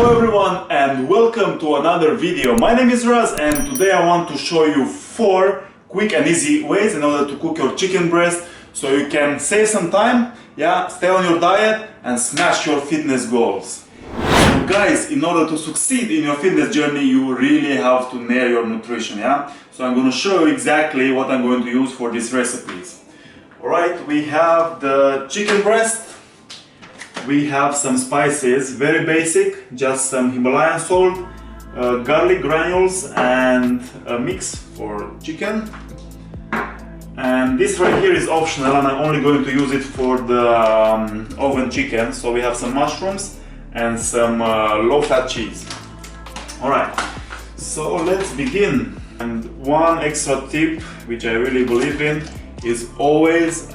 Hello everyone and welcome to another video. My name is Raz and today I want to show you 4 quick and easy ways in order to cook your chicken breast so you can save some time, stay on your diet and smash your fitness goals. So guys, in order to succeed in your fitness journey, you really have to nail your nutrition, So I'm going to show you exactly what I'm going to use for these recipes. Alright, we have the chicken breast. We have some spices, very basic, just some Himalayan salt, garlic granules and a mix for chicken. And this right here is optional and I'm only going to use it for the oven chicken. So we have some mushrooms and some low-fat cheese. Alright, so let's begin. And one extra tip, which I really believe in, is always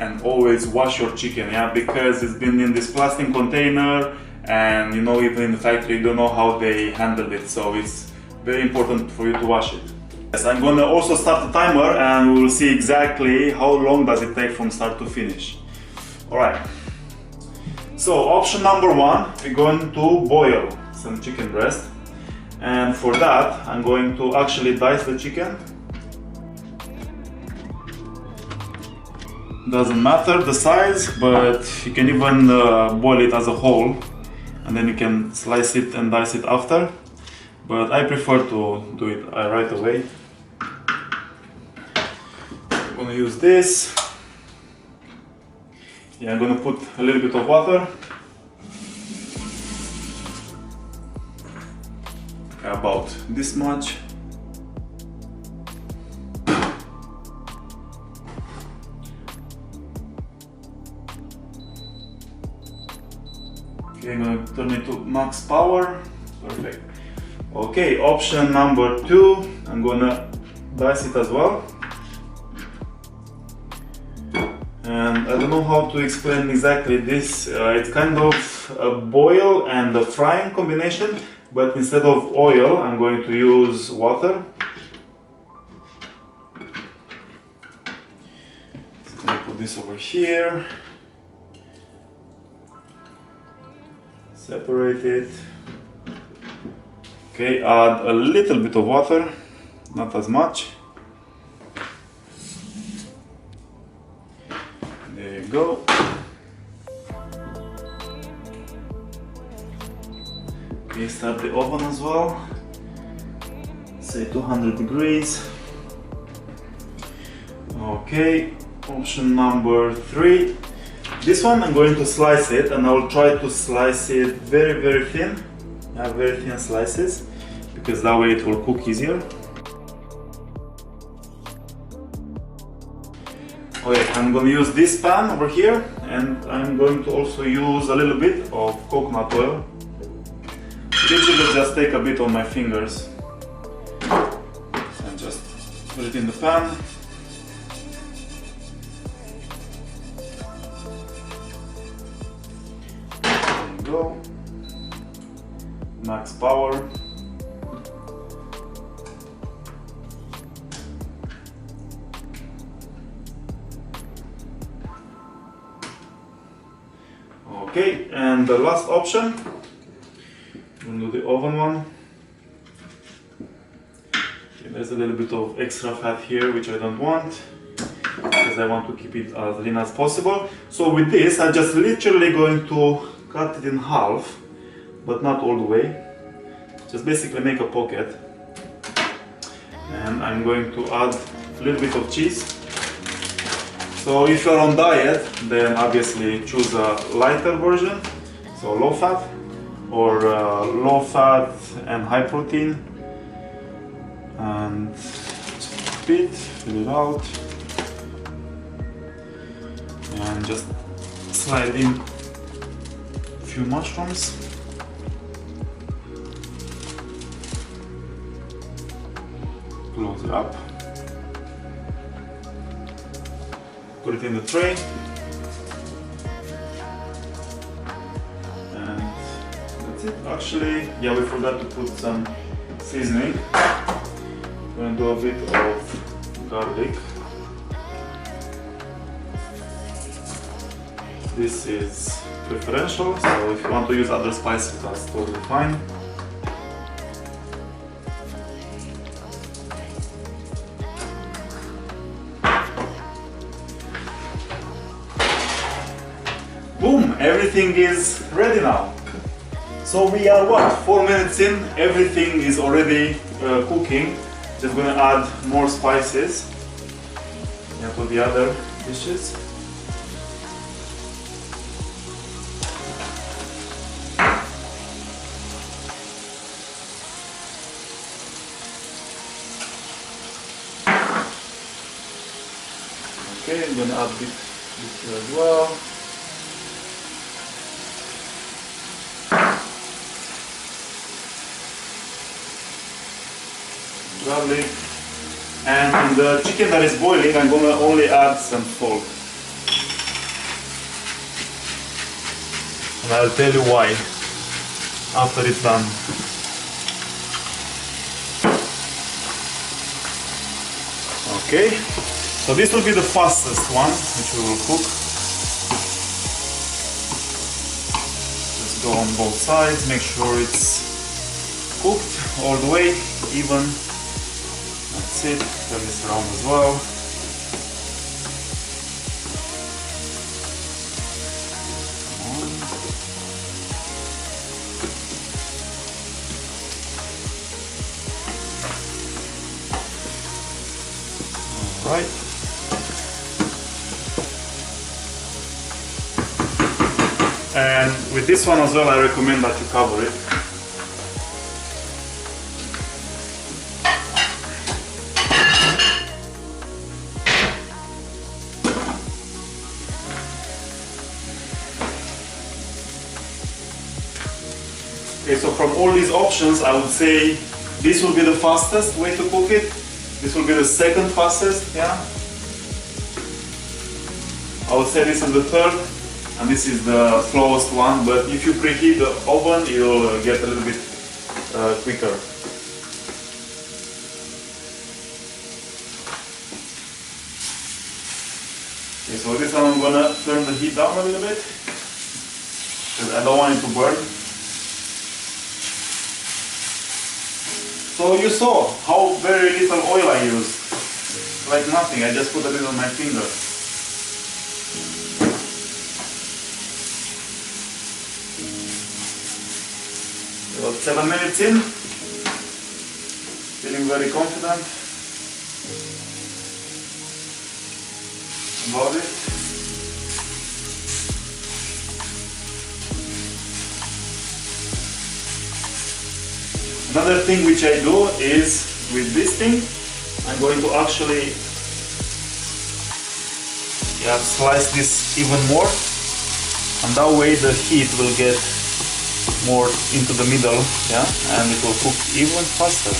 wash your chicken, because it's been in this plastic container and even in the factory you don't know how they handled it, so it's very important for you to wash it. Yes, I'm gonna also start the timer and we will see exactly how long does it take from start to finish. Alright, so option number 1, we're going to boil some chicken breast, and for that I'm going to actually dice the chicken. Doesn't matter the size, but you can even boil it as a whole and then you can slice it and dice it after, but I prefer to do it right away. I'm gonna use this. I'm gonna put a little bit of water, about this much. I'm going to turn it to max power. Perfect. Okay, option number 2, I'm going to dice it as well. And I don't know how to explain exactly this. It's kind of a boil and a frying combination, but instead of oil, I'm going to use water. So I'm going to put this over here. Separate it. Okay, add a little bit of water, not as much. There you go. Okay, start the oven as well. Say 200 degrees. Okay, option number 3. This one I'm going to slice it and I will try to slice it very thin, very thin slices, because that way it will cook easier. Okay, I'm going to use this pan over here and I'm going to also use a little bit of coconut oil. Literally just take a bit on my fingers and just put it in the pan. Go. Max power. Okay, and the last option, we'll do the oven one. Okay, there's a little bit of extra fat here which I don't want, because I want to keep it as lean as possible. So with this I'm just literally going to cut it in half, but not all the way. Just basically make a pocket. And I'm going to add a little bit of cheese. So if you're on diet, then obviously choose a lighter version, so low fat, or low fat and high protein. And just a bit, fill it out, and just slide in few mushrooms. Close it up. Put it in the tray. And that's it. Actually, we forgot to put some seasoning. I'm going to do a bit of garlic. This is preferential, so if you want to use other spices, that's totally fine. everything is ready now. So we are what, 4 minutes in, everything is already cooking. Just gonna add more spices to the other dishes. Okay, I'm gonna add this here as well. Garlic. And in the chicken that is boiling, I'm gonna only add some salt. And I'll tell you why after it's done. Okay, so this will be the fastest one which we will cook. Just go on both sides, make sure it's cooked all the way, even. That's it, turn this around as well. Alright. And with this one as well, I recommend that you cover it. Okay, so from all these options, I would say this will be the fastest way to cook it. This will be the second fastest, yeah. I would say this is the third, and this is the slowest one, but if you preheat the oven, you'll get a little bit quicker. Okay, so this one I'm gonna turn the heat down a little bit, because I don't want it to burn. So you saw how very little oil I used. Like nothing, I just put a bit on my finger. About 7 minutes in. Feeling very confident about it. Another thing which I do is, with this thing, I'm going to actually slice this even more, and that way the heat will get more into the middle, and it will cook even faster.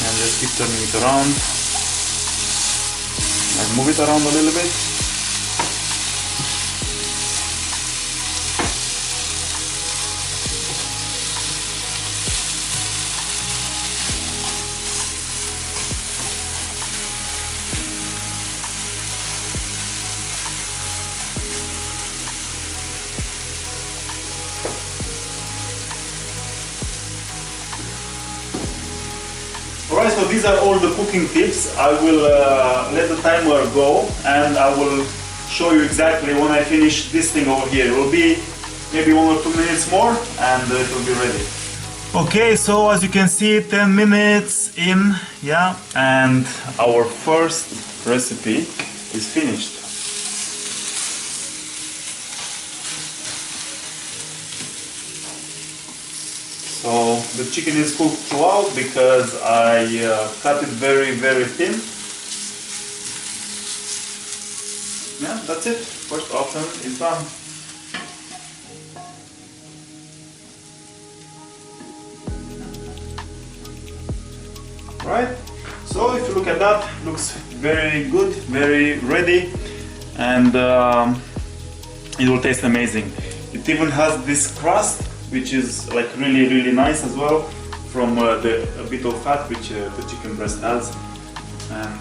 And just keep turning it around, and move it around a little bit. Alright, so these are all the cooking tips. I will let the timer go, and I will show you exactly when I finish this thing over here. It will be maybe 1 or 2 minutes more, and it will be ready. Okay, so as you can see, 10 minutes in, and our first recipe is finished. So the chicken is cooked throughout because I cut it very, very thin. Yeah, that's it. First option is done. Right? So if you look at that, looks very good, very ready, and it will taste amazing. It even has this crust, which is like really, really nice as well, from a bit of fat which the chicken breast has. And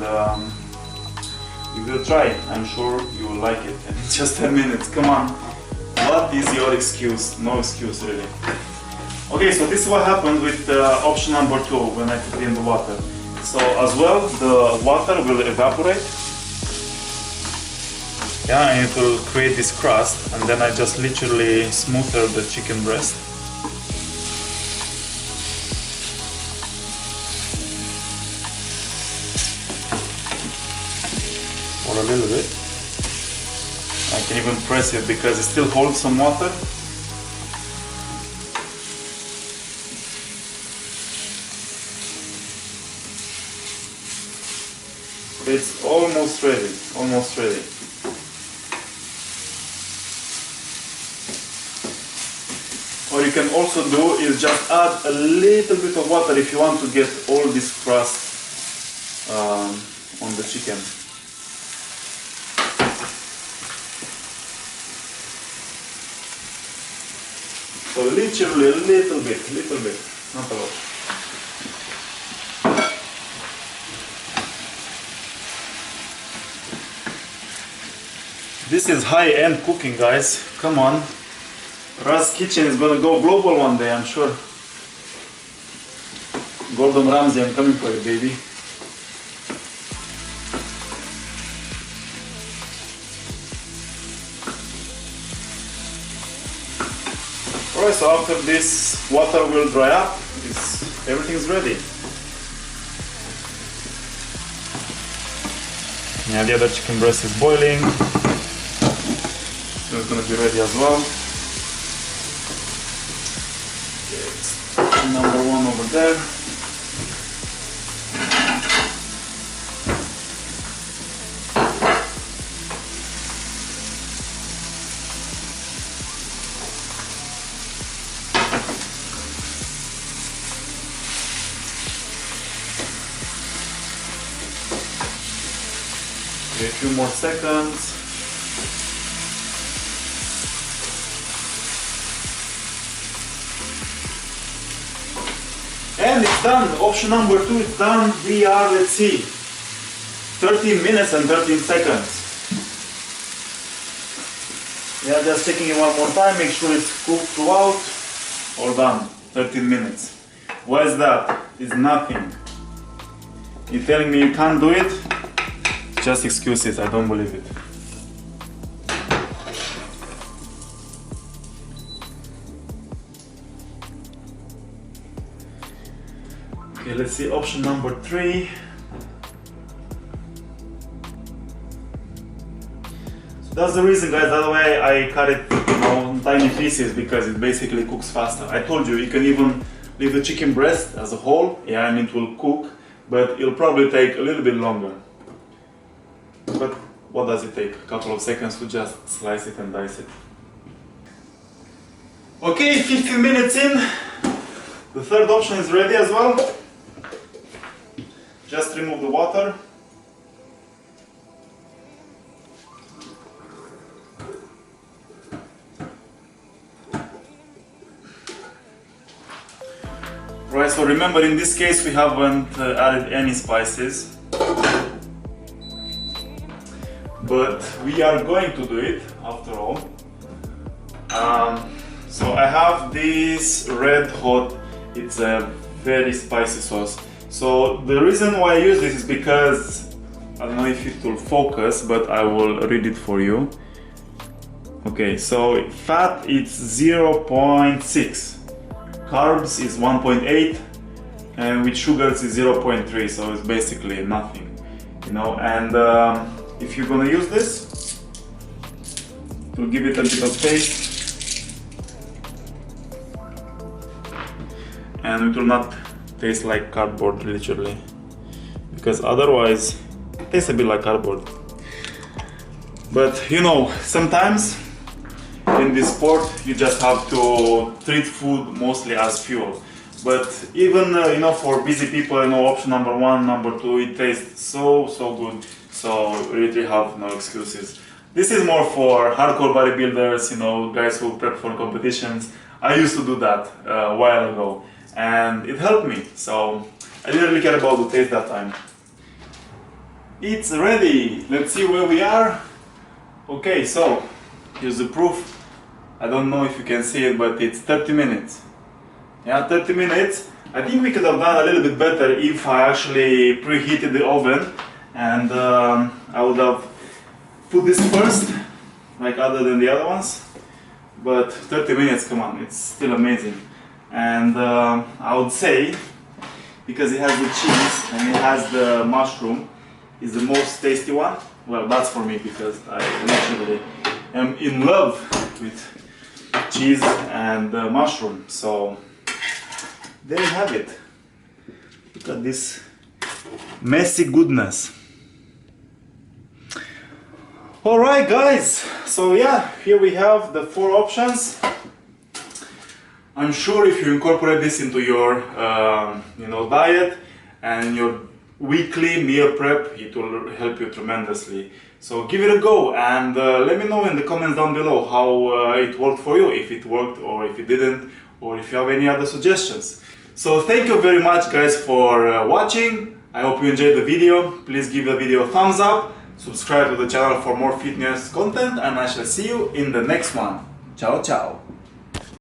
give it a try. I'm sure you will like it. And it's just 10 minutes. Come on. What is your excuse? No excuse, really. Okay, so this is what happened with option number 2 when I put it in the water. So as well, the water will evaporate Yeah, and it will create this crust, and then I just literally smother the chicken breast. For a little bit. I can even press it because it still holds some water. It's almost ready, almost ready. What you can also do is just add a little bit of water if you want to get all this crust on the chicken. So literally a little bit, not a lot. This is high-end cooking, guys. Come on. Raz Kitchen is gonna go global one day, I'm sure. Gordon Ramsay, I'm coming for you, baby. Alright, so after this water will dry up, everything's ready. Yeah, the other chicken breast is boiling. So it's gonna be ready as well. Okay, number one over there. Okay, a few more seconds. And it's done. Option number 2 is done. We are, let's see, 13 minutes and 13 seconds. Yeah, just checking it one more time, make sure it's cooked throughout. All done. 13 minutes. Why is that? It's nothing. You're telling me you can't do it? Just excuses, I don't believe it. Okay, let's see option number 3. So that's the reason, guys, that's why I cut it, in tiny pieces, because it basically cooks faster. I told you, you can even leave the chicken breast as a whole, yeah, and it will cook, but it'll probably take a little bit longer. But what does it take? A couple of seconds to just slice it and dice it. Okay, 15 minutes in. The third option is ready as well. Just remove the water. Right, so remember, in this case we haven't added any spices. But we are going to do it after all. So I have this red hot, it's a very spicy sauce. So the reason why I use this is because, I don't know if it will focus, but I will read it for you. Okay, so fat is 0.6, carbs is 1.8, and with sugars is 0.3, so it's basically nothing, and if you're gonna use this, it will give it a bit of taste, and it will not taste like cardboard, literally, because otherwise it tastes a bit like cardboard. But sometimes in this sport you just have to treat food mostly as fuel. But even for busy people, option number 1, number 2, it tastes so good. So we really have no excuses. This is more for hardcore bodybuilders, guys who prep for competitions. I used to do that a while ago, and it helped me. So I didn't really care about the taste that time. It's ready. Let's see where we are. Okay, so here's the proof. I don't know if you can see it, but it's 30 minutes. Yeah, 30 minutes. I think we could have done a little bit better if I actually preheated the oven, and I would have put this first, like other than the other ones. But 30 minutes, come on, it's still amazing. And I would say, because it has the cheese and it has the mushroom, is the most tasty one. Well, that's for me because I literally am in love with cheese and mushroom. So there you have it. Look at this messy goodness. Alright guys, so yeah, here we have the 4 options. I'm sure if you incorporate this into your diet and your weekly meal prep, it will help you tremendously. So give it a go and let me know in the comments down below how it worked for you, if it worked or if it didn't, or if you have any other suggestions. So thank you very much guys for watching. I hope you enjoyed the video. Please give the video a thumbs up, subscribe to the channel for more fitness content, and I shall see you in the next one. Ciao ciao!